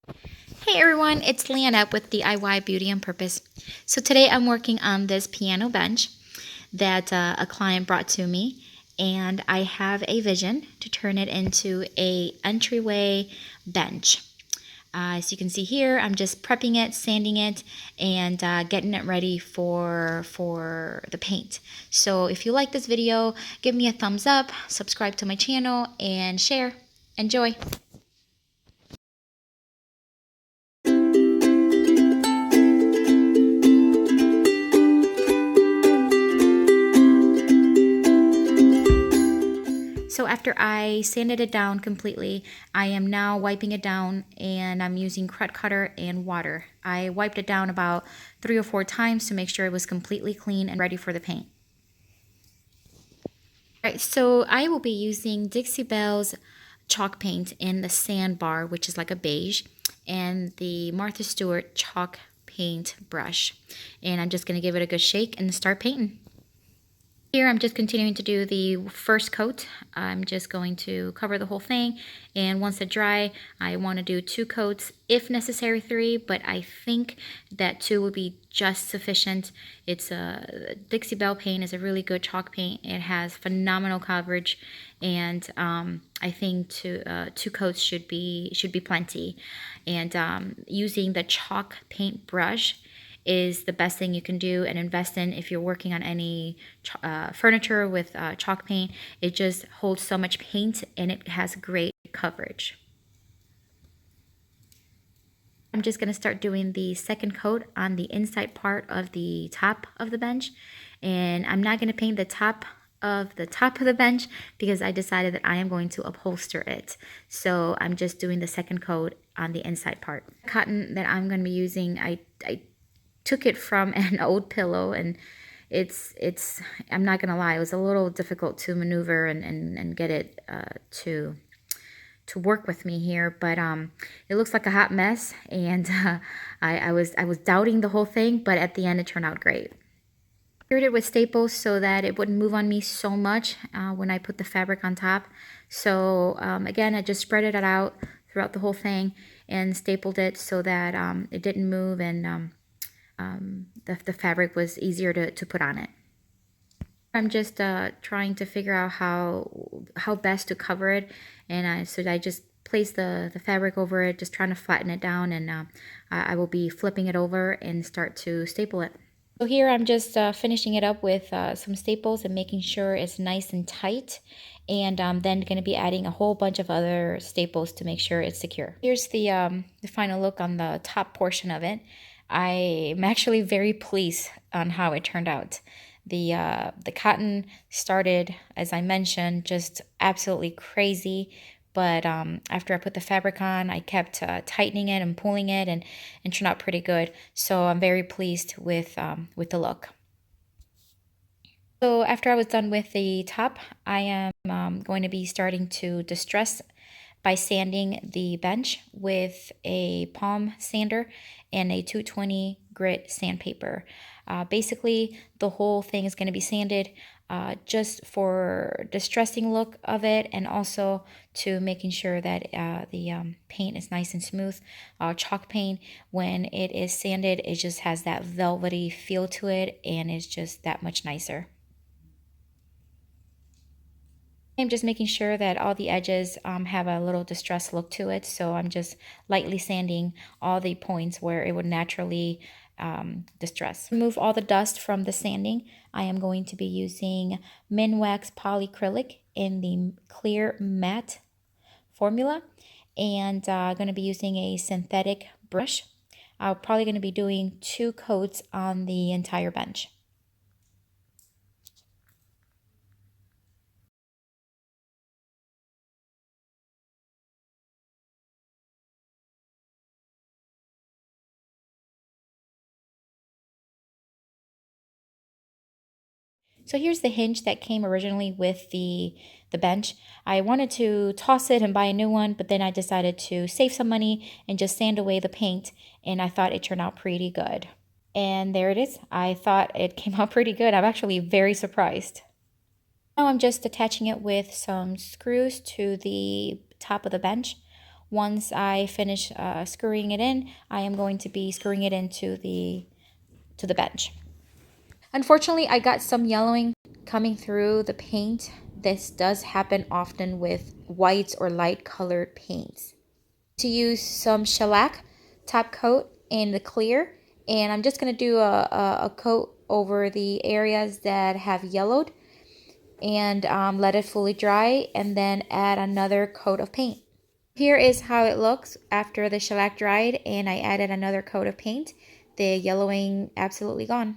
Hey everyone, it's Leanette with DIY Beauty on Purpose. So today I'm working on this piano bench that a client brought to me, and I have a vision to turn it into a entryway bench. As you can see here, I'm just prepping it, sanding it, and getting it ready for the paint. So if you like this video, give me a thumbs up, subscribe to my channel, and share. Enjoy! So after I sanded it down completely, I am now wiping it down, and I'm using crud cutter and water. I wiped it down about 3 or 4 times to make sure it was completely clean and ready for the paint. Alright, so I will be using Dixie Belle's chalk paint in the sandbar, which is like a beige, and the Martha Stewart chalk paint brush. And I'm just going to give it a good shake and start painting. Here I'm just continuing to do the first coat. I'm just going to cover the whole thing, and once it's dry, I want to do 2 coats, if necessary 3, but I think that 2 will be just sufficient. It's a Dixie Belle paint is a really good chalk paint. It has phenomenal coverage, and I think 2 coats should be plenty. And using the chalk paint brush is the best thing you can do and invest in if you're working on any furniture with chalk paint. It just holds so much paint, and it has great coverage. I'm just going to start doing the second coat on the inside part of the top of the bench, and I'm not going to paint the top of the bench because I decided that I am going to upholster it. So I'm just doing the second coat on the inside part. Cotton that I'm going to be using, I took it from an old pillow, and it's I'm not gonna lie, it was a little difficult to maneuver and get it to work with me here, but it looks like a hot mess, and I was doubting the whole thing, but at the end it turned out great. I secured it with staples so that it wouldn't move on me so much when I put the fabric on top. So again, I just spread it out throughout the whole thing and stapled it so that it didn't move, and the fabric was easier to put on it. I'm just trying to figure out how best to cover it, and so I just placed the fabric over it, just trying to flatten it down, and I will be flipping it over and start to staple it. So here I'm just finishing it up with some staples and making sure it's nice and tight, and then going to be adding a whole bunch of other staples to make sure it's secure. Here's the final look on the top portion of it. I'm actually very pleased on how it turned out. The cotton started, as I mentioned, just absolutely crazy, but after I put the fabric on, I kept tightening it and pulling it, and turned out pretty good. So I'm very pleased with the look. So after I was done with the top, I am going to be starting to distress by sanding the bench with a palm sander and a 220 grit sandpaper. Basically, the whole thing is going to be sanded just for distressing look of it, and also to making sure that the paint is nice and smooth. Chalk paint, when it is sanded, it just has that velvety feel to it, and it's just that much nicer. I'm just making sure that all the edges have a little distressed look to it, so I'm just lightly sanding all the points where it would naturally distress. To remove all the dust from the sanding, I am going to be using Minwax Polycrylic in the clear matte formula, and I'm going to be using a synthetic brush. I'm probably going to be doing 2 coats on the entire bench. So here's the hinge that came originally with the bench. I wanted to toss it and buy a new one, but then I decided to save some money and just sand away the paint, and I thought it turned out pretty good. And there it is. I thought it came out pretty good. I'm actually very surprised. Now I'm just attaching it with some screws to the top of the bench. once I finish screwing it in, I am going to be screwing it into the bench. Unfortunately, I got some yellowing coming through the paint. This does happen often with whites or light colored paints. To use some shellac top coat in the clear, and I'm just going to do a coat over the areas that have yellowed and let it fully dry, and then add another coat of paint. Here is how it looks after the shellac dried and I added another coat of paint. The yellowing absolutely gone.